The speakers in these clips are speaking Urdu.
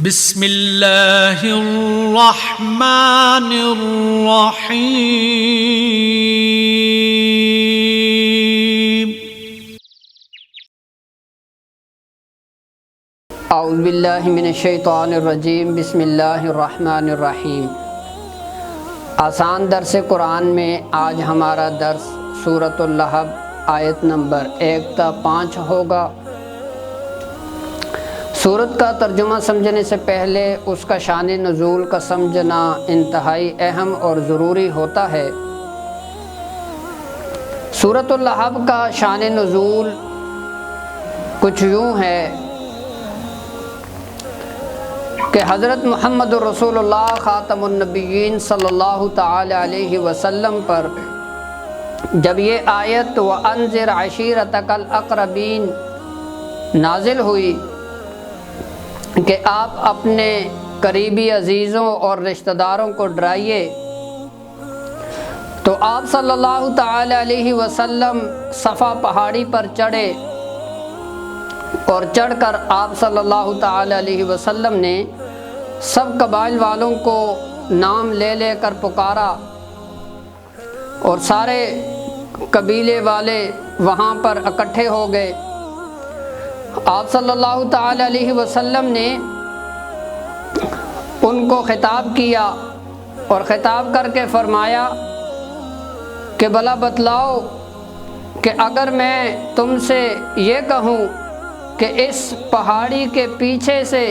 بسم اللہ الرحمن الرحیم۔ اعوذ باللہ من الشیطان الرجیم۔ بسم اللہ الرحمن الرحیم۔ آسان درس قرآن میں آج ہمارا درس سورۃ اللہب آیت نمبر 1 تا 5 ہوگا۔ سورت کا ترجمہ سمجھنے سے پہلے اس کا شان نزول کا سمجھنا انتہائی اہم اور ضروری ہوتا ہے۔ سورۃ اللہب کا شان نزول کچھ یوں ہے کہ حضرت محمد رسول اللہ خاتم النبیین صلی اللہ تعالی علیہ وسلم پر جب یہ آیت وَأَنذِرْ عَشِيرَتَكَ الْأَقْرَبِينَ نازل ہوئی کہ آپ اپنے قریبی عزیزوں اور رشتہ داروں کو ڈرائیے، تو آپ صلی اللہ تعالی علیہ وسلم صفا پہاڑی پر چڑھے اور چڑھ کر آپ صلی اللہ تعالی علیہ وسلم نے سب قبائل والوں کو نام لے لے کر پکارا اور سارے قبیلے والے وہاں پر اکٹھے ہو گئے۔ آپ صلی اللہ تعالی علیہ وسلم نے ان کو خطاب کیا اور خطاب کر کے فرمایا کہ بھلا بتلاؤ کہ اگر میں تم سے یہ کہوں کہ اس پہاڑی کے پیچھے سے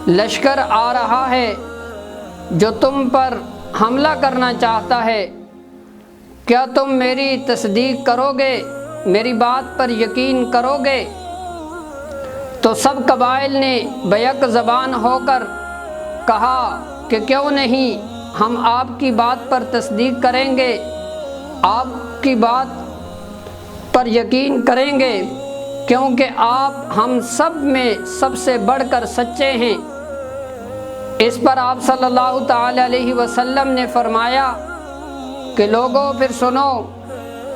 لشکر آ رہا ہے جو تم پر حملہ کرنا چاہتا ہے، کیا تم میری تصدیق کرو گے، میری بات پر یقین کرو گے؟ تو سب قبائل نے بیک زبان ہو کر کہا کہ کیوں نہیں، ہم آپ کی بات پر تصدیق کریں گے، آپ کی بات پر یقین کریں گے، کیونکہ آپ ہم سب میں سب سے بڑھ کر سچے ہیں۔ اس پر آپ صلی اللہ تعالی علیہ وسلم نے فرمایا کہ لوگوں پھر سنو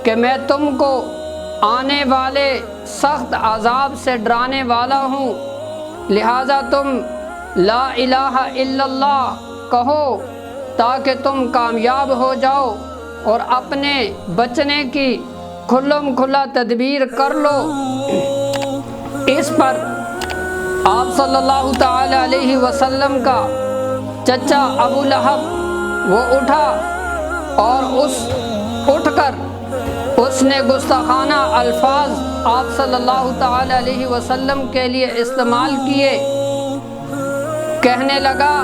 کہ میں تم کو آنے والے سخت عذاب سے ڈرانے والا ہوں، لہٰذا تم لا الہ الا اللہ کہو تاکہ تم کامیاب ہو جاؤ اور اپنے بچنے کی کھلم کھلا تدبیر کر لو۔ اس پر آپ صلی اللہ تعالی علیہ وسلم کا چچا ابو لہب وہ اٹھا اور اٹھ کر اس نے گستاخانہ الفاظ آپ صلی اللہ تعالی علیہ وسلم کے لیے استعمال کیے، کہنے لگا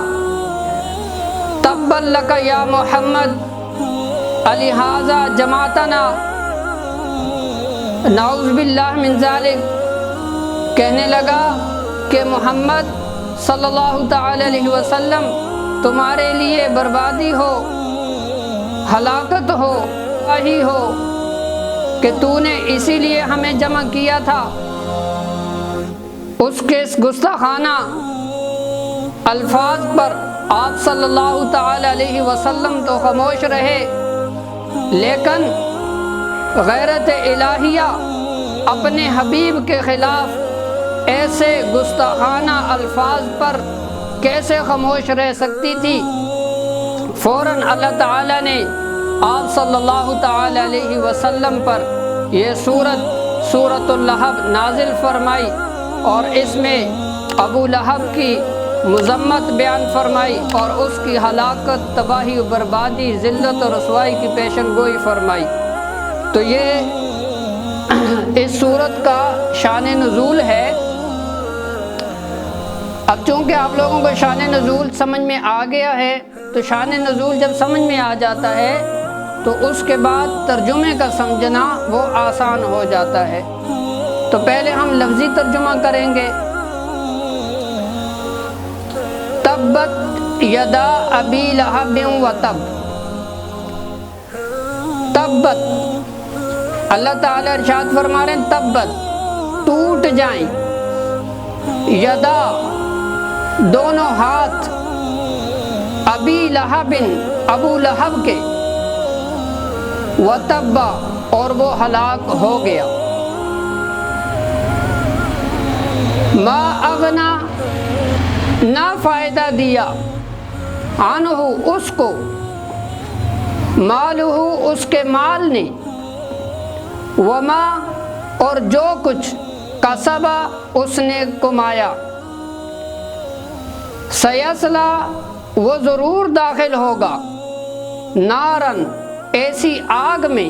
تبا لک یا محمد الہٰذا جمعتنا، نعوذ باللہ من ذالک، کہنے لگا کہ محمد صلی اللہ تعالی علیہ وسلم تمہارے لیے بربادی ہو، ہلاکت ہو، تباہی ہو کہ تو نے اسی لیے ہمیں جمع کیا تھا۔ اس کے گستاخانہ الفاظ پر آپ صلی اللہ تعالی علیہ وسلم تو خاموش رہے، لیکن غیرت الہیہ اپنے حبیب کے خلاف ایسے گستاخانہ الفاظ پر کیسے خاموش رہ سکتی تھی؟ فوراً اللہ تعالی نے آپ صلی اللہ تعالی علیہ وسلم پر یہ سورۃ اللہب نازل فرمائی اور اس میں ابو لہب کی مذمت بیان فرمائی اور اس کی ہلاکت، تباہی و بربادی، ذلت و رسوائی کی پیشن گوئی فرمائی۔ تو یہ اس سورت کا شان نزول ہے۔ اب چونکہ آپ لوگوں کو شان نزول سمجھ میں آ گیا ہے، تو شان نزول جب سمجھ میں آ جاتا ہے تو اس کے بعد ترجمے کا سمجھنا وہ آسان ہو جاتا ہے۔ تو پہلے ہم لفظی ترجمہ کریں گے۔ تبت یدا ابی لہب وتب، تبت اللہ تعالی ارشاد فرما رہے ہیں تبت ٹوٹ جائیں، یدا دونوں ہاتھ، ابی لہب ابو لہب کے، وتب اور وہ ہلاک ہو گیا۔ ما اغنا نہ فائدہ دیا عنہ اس کو، مالہ اس کے مال نے، وما اور جو کچھ کسبا اس نے کمایا، سیصلا وہ ضرور داخل ہوگا، نارن ایسی آگ میں،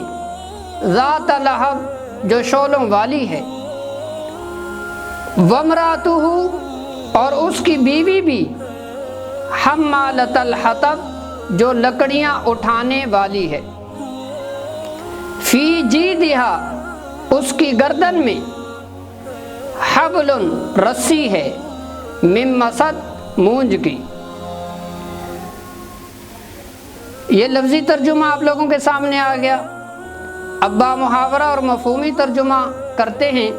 ذات لہب جو شعلوں والی ہے، وامرأتہ اور اس کی بیوی بھی، حمالۃ الحطب جو لکڑیاں اٹھانے والی ہے، فی جیدہا اس کی گردن میں، حبل رسی ہے، من مسد مونج کی۔ یہ لفظی ترجمہ آپ لوگوں کے سامنے آ گیا۔ اب با محاورہ اور مفہومی ترجمہ کرتے ہیں۔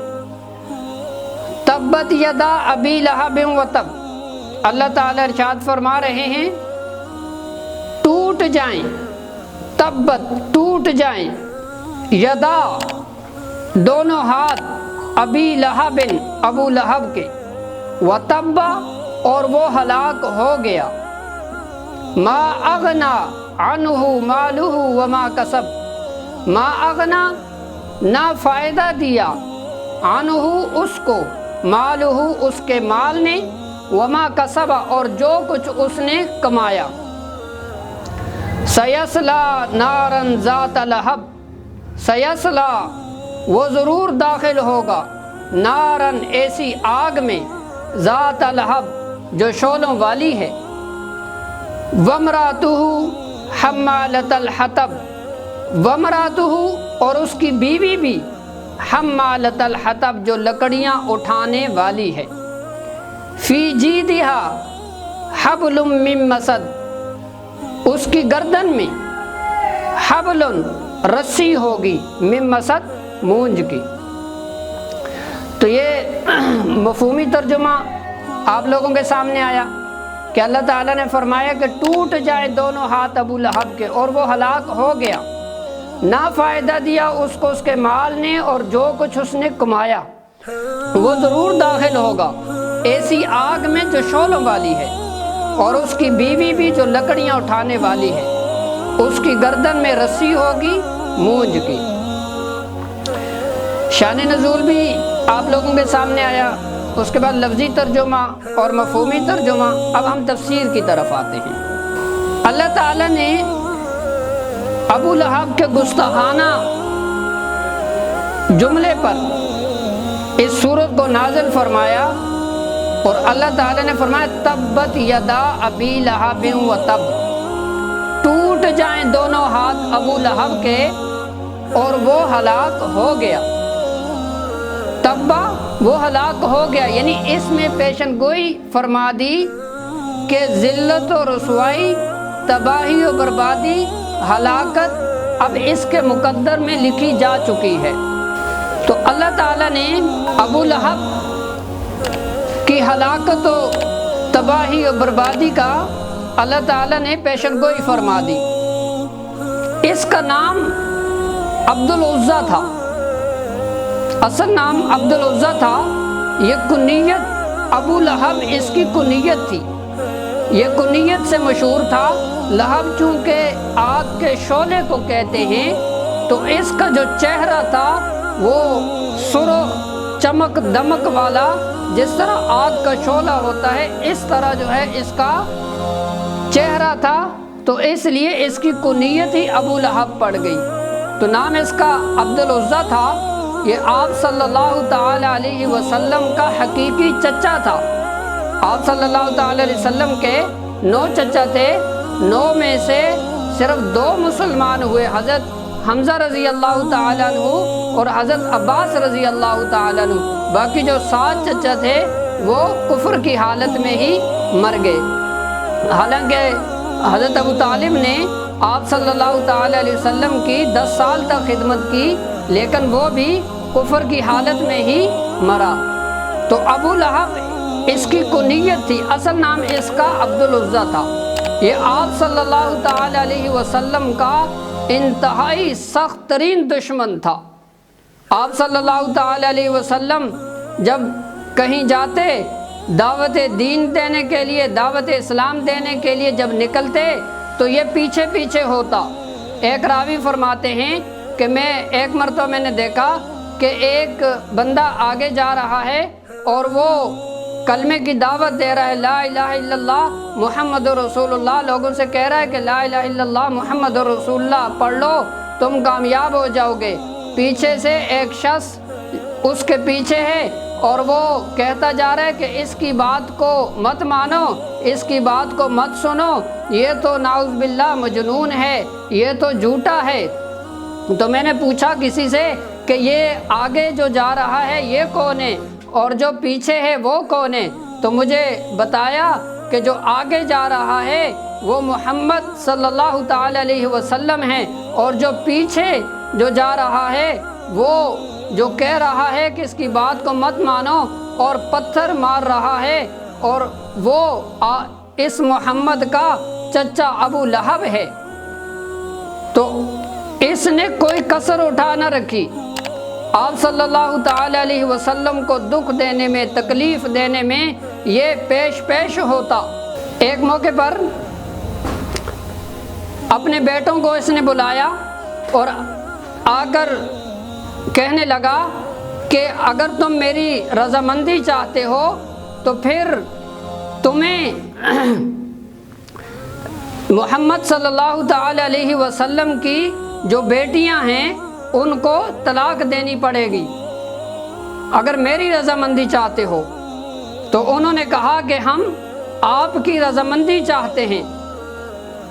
تبت یدا ابی لہب و تب، اللہ تعالیٰ ارشاد فرما رہے ہیں ٹوٹ جائیں، تبت ٹوٹ جائیں، یدا دونوں ہاتھ، ابی لہب ابو لہب کے، و تب اور وہ ہلاک ہو گیا، ما اغنا عنہ مالہ وما کسب، ما اغنا نہ فائدہ دیا، عنہ اس کو، مالہ اس کے مال نے، وما کسب اور جو کچھ اس نے کمایا، سیصلا نارن ذات لہب، سیصلا وہ ضرور داخل ہوگا، نارن ایسی آگ میں، ذات لہب جو شعلوں والی ہے، وامرأتہ حمالۃ الحطب، وامرأتہ اور اس کی بیوی بھی، حمالۃ الحطب جو لکڑیاں اٹھانے والی ہے، فی جیدہا حبل من مسد اس کی گردن میں، حبل رسی ہوگی، من مسد مونج کی۔ تو یہ مفہومی ترجمہ آپ لوگوں کے سامنے آیا کہ اللہ تعالیٰ نے فرمایا کہ ٹوٹ جائے دونوں ہاتھ ابو لہب کے، اور وہ ہلاک ہو گیا، نہ فائدہ دیا اس کو اس کے مال نے، اور جو کچھ اس نے کمایا، وہ ضرور داخل ہوگا ایسی آگ میں جو شعلوں والی ہے، اور اس کی بیوی بھی جو لکڑیاں اٹھانے والی ہے، اس کی گردن میں رسی ہوگی مونج کی۔ شان نزول بھی آپ لوگوں کے سامنے آیا، اس کے بعد لفظی ترجمہ اور مفہومی ترجمہ۔ اب ہم تفسیر کی طرف آتے ہیں۔ اللہ تعالیٰ نے ابو لہب کے گستاخانہ جملے پر اس سورت کو نازل فرمایا، اور اللہ تعالیٰ نے فرمایا تبت یدا ابی لہب و تب، ٹوٹ جائیں دونوں ہاتھ ابو لہب کے، اور وہ ہلاک ہو گیا۔ تبا وہ ہلاک ہو گیا، یعنی اس میں پیشن گوئی فرما دی کہ ذلت و رسوائی، تباہی و بربادی، ہلاکت اب اس کے مقدر میں لکھی جا چکی ہے۔ تو اللہ تعالیٰ نے ابو لہب کی ہلاکت و تباہی و بربادی کا اللہ تعالیٰ نے پیشن گوئی فرما دی۔ اس کا نام عبد العزیٰ تھا، اصل نام عبد العزیٰ تھا، یہ کنیت ابو لہب اس کی کنیت تھی، یہ کنیت سے مشہور تھا۔ لہب چونکہ آگ کے شعلے کو کہتے ہیں، تو اس کا جو چہرہ تھا وہ سرخ چمک دمک والا، جس طرح آگ کا شعلہ ہوتا ہے اس طرح جو ہے اس کا چہرہ تھا، تو اس لیے اس کی کنیت ہی ابو لہب پڑ گئی، تو نام اس کا عبد العزیٰ تھا۔ یہ آپ صلی اللہ تعالی علیہ وسلم کا حقیقی چچا تھا۔ آپ صلی اللہ تعالی علیہ وسلم کے 9 چچا تھے، 9 میں سے صرف 2 مسلمان ہوئے، حضرت حمزہ رضی اللہ تعالیٰ عنہ اور حضرت عباس رضی اللہ تعالیٰ عنہ۔ باقی جو 7 چچا تھے وہ کفر کی حالت میں ہی مر گئے۔ حالانکہ حضرت ابو طالب نے آپ صلی اللہ تعالی علیہ وسلم کی 10 سال تک خدمت کی، لیکن وہ بھی کفر کی حالت میں ہی مرا۔ تو ابو لہب اس کی کنیت تھی، اصل نام اس کا عبد العزیٰ تھا۔ یہ آپ صلی اللہ تعالی علیہ وسلم کا انتہائی سخت ترین دشمن تھا۔ آپ صلی اللہ تعالی علیہ وسلم جب کہیں جاتے دعوت دین دینے کے لیے، دعوت اسلام دینے کے لیے جب نکلتے تو یہ پیچھے پیچھے ہوتا۔ ایک راوی فرماتے ہیں کہ ایک مرتبہ میں نے دیکھا کہ ایک بندہ آگے جا رہا ہے اور وہ کلمے کی دعوت دے رہا ہے، لا الہ الا اللہ محمد رسول اللہ، لوگوں سے کہہ رہا ہے کہ لا الہ الا اللہ محمد رسول اللہ پڑھ لو تم کامیاب ہو جاؤ گے۔ پیچھے سے ایک شخص اس کے پیچھے ہے اور وہ کہتا جا رہا ہے کہ اس کی بات کو مت مانو، اس کی بات کو مت سنو، یہ تو نعوذ باللہ مجنون ہے، یہ تو جھوٹا ہے۔ تو میں نے پوچھا کسی سے کہ یہ آگے جو جا رہا ہے یہ کون ہے اور جو پیچھے ہے وہ کون ہے؟ تو مجھے بتایا کہ جو آگے جا رہا ہے وہ محمد صلی اللہ تعالی علیہ وسلم ہے، اور جو پیچھے جو جا رہا ہے وہ جو کہہ رہا ہے کہ اس کی بات کو مت مانو اور پتھر مار رہا ہے، اور وہ اس محمد کا چچا ابو لہب ہے۔ تو اس نے کوئی کسر اٹھا نہ رکھی، آپ صلی اللہ تعالی علیہ وسلم کو دکھ دینے میں، تکلیف دینے میں یہ پیش ہوتا۔ ایک موقع پر اپنے بیٹوں کو اس نے بلایا اور آ کر کہنے لگا کہ اگر تم میری رضامندی چاہتے ہو تو پھر تمہیں محمد صلی اللہ تعالی علیہ وسلم کی جو بیٹیاں ہیں ان کو طلاق دینی پڑے گی، اگر میری رضامندی چاہتے ہو۔ تو انہوں نے کہا کہ ہم آپ کی رضامندی چاہتے ہیں۔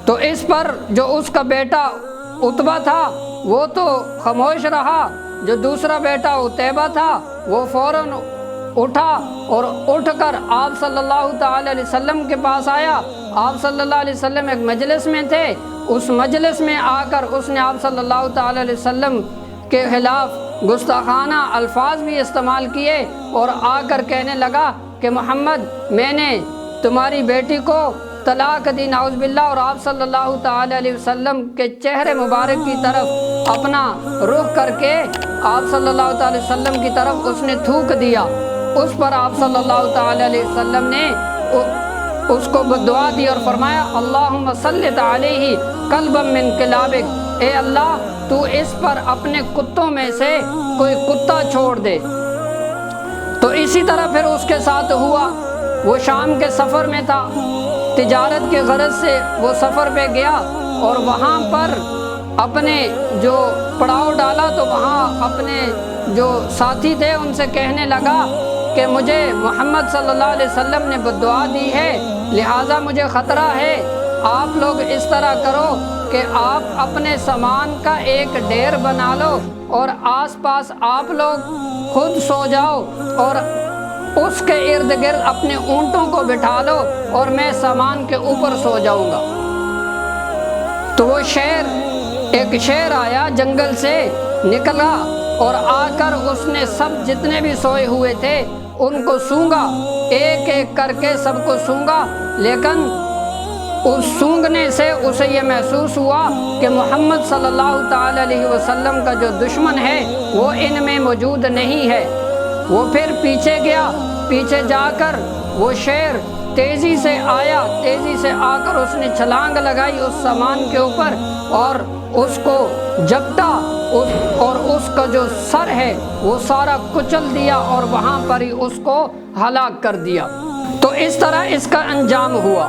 تو اس پر جو اس کا بیٹا عتبہ تھا وہ تو خاموش رہا، جو دوسرا بیٹا عتیبہ تھا وہ فوراً اٹھا اور اٹھ کر آپ صلی اللہ تعالی علیہ وسلم کے پاس آیا۔ آپ صلی اللہ علیہ وسلم ایک مجلس میں تھے، اس مجلس میں آ کر اس نے آپ صلی اللہ تعالی علیہ وسلم کے خلاف گستاخانہ الفاظ بھی استعمال کیے اور آ کر کہنے لگا کہ محمد میں نے تمہاری بیٹی کو طلاق دی، نعوذ باللہ، اور آپ صلی اللہ تعالی علیہ وسلم کے چہرے مبارک کی طرف اپنا رخ کر کے آپ صلی اللہ تعالی وسلم کی طرف اس نے تھوک دیا۔ اس پر آپ صلی اللہ تعالی علیہ وسلم نے اس کو بدعا دی اور فرمایا اللہم سلط علیہ کلبا من کلابک، اے اللہ تو اس پر اپنے کتوں میں سے کوئی کتا چھوڑ دے۔ تو اسی طرح پھر اس کے ساتھ ہوا، وہ شام کے سفر میں تھا، تجارت کے غرض سے وہ سفر پہ گیا اور وہاں پر اپنے جو پڑاؤ ڈالا تو وہاں اپنے جو ساتھی تھے ان سے کہنے لگا کہ مجھے محمد صلی اللہ علیہ وسلم نے بددعا دی ہے، لہٰذا مجھے خطرہ ہے، آپ لوگ اس طرح کرو کہ آپ اپنے سامان کا ایک ڈھیر بنا لو اور آس پاس آپ لوگ خود سو جاؤ اور اس کے ارد گرد اپنے اونٹوں کو بٹھا لو اور میں سامان کے اوپر سو جاؤں گا۔ تو وہ ایک شیر آیا جنگل سے نکلا اور آ کر اس نے سب جتنے بھی سوئے ہوئے تھے ان کو سونگا، ایک ایک کر کے سب کو سونگا، لیکن اس سونگنے سے اسے یہ محسوس ہوا کہ محمد صلی اللہ تعالی علیہ وسلم کا جو دشمن ہے وہ ان میں موجود نہیں ہے۔ وہ پھر پیچھے گیا، پیچھے جا کر وہ شیر تیزی سے آیا، تیزی سے آ کر اس نے چھلانگ لگائی اس سامان کے اوپر اور اس کو جپٹا اور اس کا جو سر ہے وہ سارا کچل دیا اور وہاں پر ہی اس کو ہلاک کر دیا۔ تو اس طرح اس کا انجام ہوا۔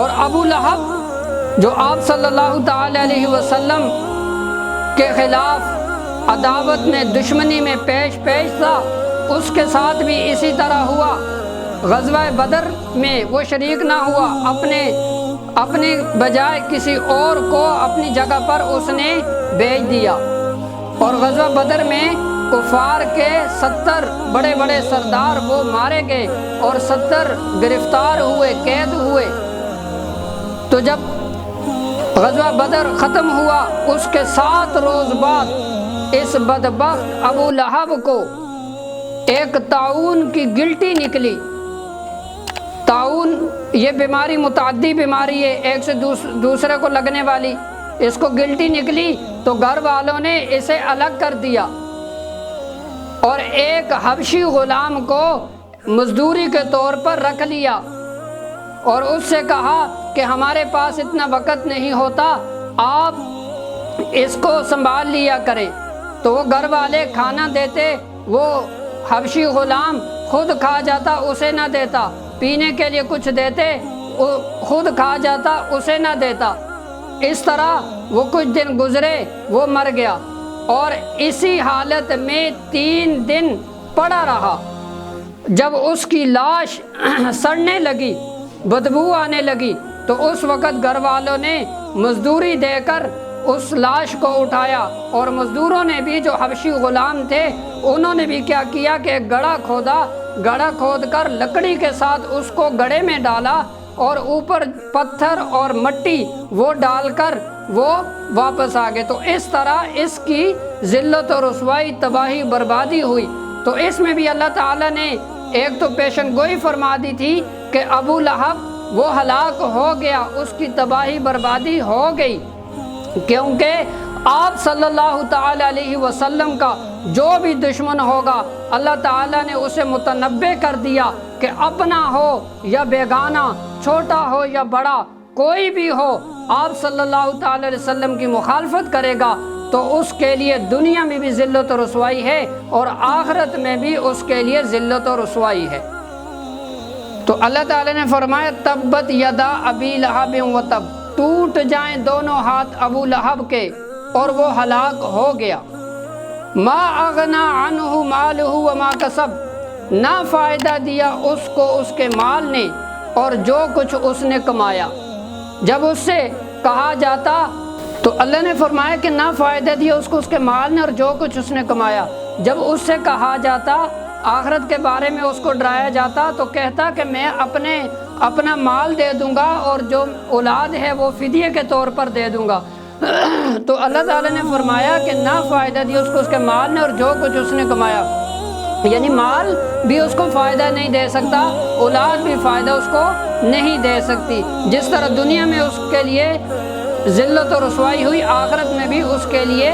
اور ابو لہب جو آپ صلی اللہ تعالی علیہ وسلم کے خلاف عداوت میں، دشمنی میں پیش تھا، اس کے ساتھ بھی اسی طرح ہوا۔ غزوہ بدر میں وہ شریک نہ ہوا، اپنے بجائے کسی اور کو اپنی جگہ پر اس نے بھیج دیا، اور غزوہ بدر میں کفار کے 70 بڑے بڑے سردار وہ مارے گئے اور 70 گرفتار ہوئے، قید ہوئے۔ تو جب غزوہ بدر ختم ہوا اس کے 7 روز بعد اس بدبخت ابو لہب کو ایک طاعون کی گلٹی نکلی۔ طاعون یہ بیماری متعدی بیماری ہے، ایک سے دوسرے کو لگنے والی، اس کو گلٹی نکلی تو گھر والوں نے اسے الگ کر دیا اور ایک حبشی غلام کو مزدوری کے طور پر رکھ لیا اور اس سے کہا کہ ہمارے پاس اتنا وقت نہیں ہوتا، آپ اس کو سنبھال لیا کریں۔ تو وہ گھر والے کھانا دیتے، وہ حبشی غلام خود کھا جاتا، اسے نہ دیتا، پینے کے لیے کچھ دیتے، خود کھا جاتا، اسے نہ دیتا۔ اس طرح وہ کچھ دن گزرے، وہ مر گیا اور اسی حالت میں 3 دن پڑا رہا۔ جب اس کی لاش سڑنے لگی، بدبو آنے لگی، تو اس وقت گھر والوں نے مزدوری دے کر اس لاش کو اٹھایا، اور مزدوروں نے بھی جو حبشی غلام تھے انہوں نے بھی کیا کیا کہ ایک گڑھا کھودا، گڑھا کھود کر لکڑی کے ساتھ اس کو گڑھے میں ڈالا اور اوپر پتھر اور مٹی وہ ڈال کر وہ واپس آ گئے۔ تو اس طرح اس کی ذلت و رسوائی، تباہی، بربادی ہوئی۔ تو اس میں بھی اللہ تعالیٰ نے ایک تو پیشن گوئی فرما دی تھی کہ ابو لہب وہ ہلاک ہو گیا، اس کی تباہی بربادی ہو گئی، کیونکہ آپ صلی اللہ تعالی علیہ وسلم کا جو بھی دشمن ہوگا اللہ تعالیٰ نے اسے متنبع کر دیا کہ اپنا ہو یا بیگانہ، چھوٹا ہو یا بڑا، کوئی بھی ہو، آپ صلی اللہ تعالی علیہ وسلم کی مخالفت کرے گا تو اس کے لیے دنیا میں بھی ذلت و رسوائی ہے اور آخرت میں بھی اس کے لیے ذلت و رسوائی ہے۔ تو اللہ تعالیٰ نے فرمایا تبت یدا ابی لہب و تب، ٹوٹ جائیں دونوں ہاتھ ابو لہب کے اور وہ ہلاک ہو گیا۔ ما اغنا عنہ مالہ وما کسب، نہ فائدہ دیا اس کو اس کے مال نے اور جو کچھ اس نے کمایا۔ جب اس سے کہا جاتا تو اللہ نے فرمایا کہ نہ فائدہ دیا اس کو اس کے مال نے اور جو کچھ اس نے کمایا۔ جب اس سے کہا جاتا آخرت کے بارے میں، اس کو ڈرایا جاتا تو کہتا کہ میں اپنا مال دے دوں گا اور جو اولاد ہے وہ فدیے کے طور پر دے دوں گا۔ تو اللہ تعالیٰ نے فرمایا کہ نہ فائدہ دیا اس کو اس کے مال نے اور جو کچھ اس نے کمایا، یعنی مال بھی اس کو فائدہ نہیں دے سکتا، اولاد بھی فائدہ اس کو نہیں دے سکتی۔ جس طرح دنیا میں اس کے لیے ذلت و رسوائی ہوئی، آخرت میں بھی اس کے لیے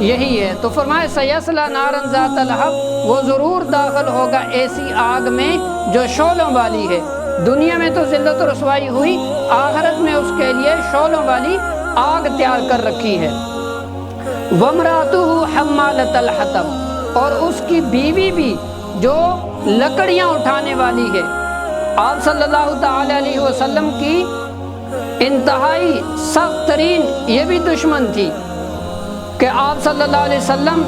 یہی ہے۔ تو فرمایا سیصلی نارا ذات لہب، وہ ضرور داخل ہوگا ایسی آگ میں جو شعلوں والی ہے۔ دنیا میں تو ذلت و رسوائی ہوئی، آخرت میں اس کے لیے شعلوں والی آگ تیار کر رکھی ہے۔ وامرأتہ حمالۃ الحطب، اور اس کی بیوی بھی جو لکڑیاں اٹھانے والی ہے۔ آپ صلی اللہ تعالی علیہ وسلم کی انتہائی سخت ترین یہ بھی دشمن تھی کہ آپ صلی اللہ علیہ وسلم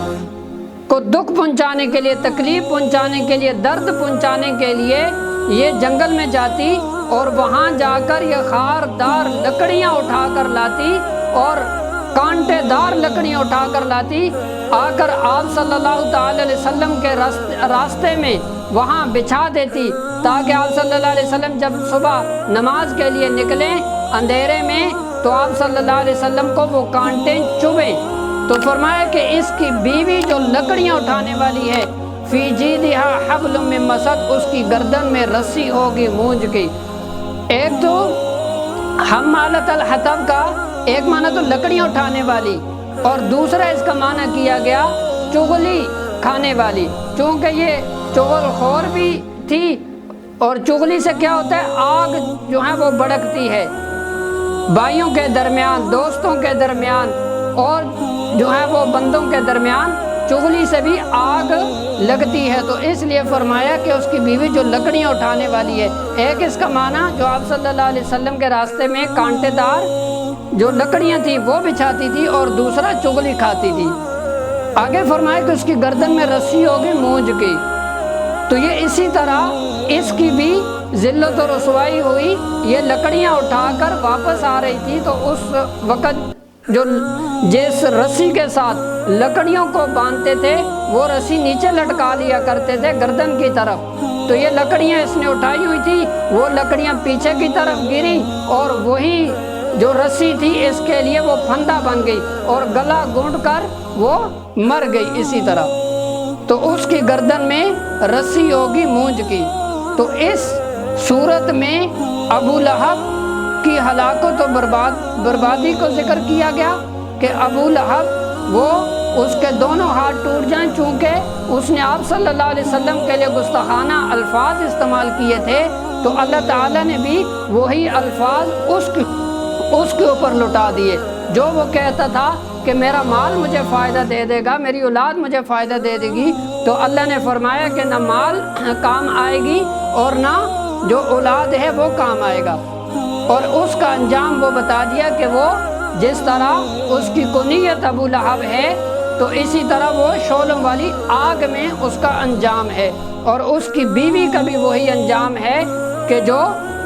کو دکھ پہنچانے کے لیے، تکلیف پہنچانے کے لیے، درد پہنچانے کے لیے یہ جنگل میں جاتی اور وہاں جا کر یہ خاردار لکڑیاں اٹھا کر لاتی اور کانٹے دار لکڑیاں اٹھا کر لاتی، آ کر آپ صلی اللہ تعالی علیہ وسلم کے راستے میں وہاں بچھا دیتی تاکہ آپ صلی اللہ علیہ وسلم جب صبح نماز کے لیے نکلیں اندھیرے میں تو آپ صلی اللہ علیہ وسلم کو وہ کانٹے چبھیں۔ تو فرمایا کہ اس کی بیوی جو لکڑیاں اٹھانے والی ہے، فی جیدہا حبل من مسد، اس کی گردن میں رسی ہوگی مونج کی۔ ایک تو حمالۃ الحطب کا ایک معنی تو لکڑیاں اٹھانے والی، اور دوسرا اس کا معنی کیا گیا چغلی کھانے والی، چونکہ یہ چغل خور بھی تھی، اور چغلی سے کیا ہوتا ہے، آگ جو ہے وہ بھڑکتی ہے بھائیوں کے درمیان، دوستوں کے درمیان، اور جو ہے وہ بندوں کے درمیان چغلی سے بھی آگ لگتی ہے۔ تو اس لیے فرمایا کہ اس کی بیوی جو لکڑیاں اٹھانے والی ہے۔ ایک اس کا معنی جو آپ صلی اللہ علیہ وسلم کے راستے میں کانٹے دار جو لکڑیاں تھی وہ بچھاتی تھی، اور دوسرا چغلی کھاتی تھی۔ آگے فرمایا کہ اس کی گردن میں رسی ہوگی مونج کی۔ تو یہ اسی طرح اس کی بھی ذلت و رسوائی ہوئی، یہ لکڑیاں اٹھا کر واپس آ رہی تھی تو اس وقت جو جس رسی کے ساتھ لکڑیوں کو باندھتے تھے وہ رسی نیچے لٹکا لیا کرتے تھے گردن کی طرف، تو یہ لکڑیاں اس نے اٹھائی ہوئی تھی، وہ لکڑیاں پیچھے کی طرف گری اور وہی جو رسی تھی اس کے لیے وہ پھندا بن گئی اور گلا گھونٹ کر وہ مر گئی اسی طرح۔ تو اس کی گردن میں رسی ہوگی مونج کی۔ تو اس صورت میں ابو لہب کی ہلاکت و بربادی کو ذکر کیا گیا کہ ابو لہب وہ اس کے دونوں ہاتھ ٹوٹ جائیں، چونکہ اس نے آپ صلی اللہ علیہ وسلم کے لیے گستاخانہ الفاظ استعمال کیے تھے، تو اللہ تعالیٰ نے بھی وہی الفاظ اس کے اوپر لٹا دیے۔ جو وہ کہتا تھا کہ میرا مال مجھے فائدہ دے دے گا، میری اولاد مجھے فائدہ دے دے گی، تو اللہ نے فرمایا کہ نہ مال کام آئے گی اور نہ جو اولاد ہے وہ کام آئے گا، اور اس کا انجام وہ بتا دیا کہ وہ جس طرح اس کی کنیت ابو لہب ہے تو اسی طرح وہ شعلوں والی آگ میں اس کا انجام ہے، اور اس کی بیوی کا بھی وہی انجام ہے کہ جو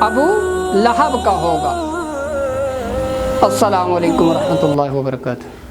ابو لہب کا ہوگا۔ السلام علیکم ورحمۃ اللہ وبرکاتہ۔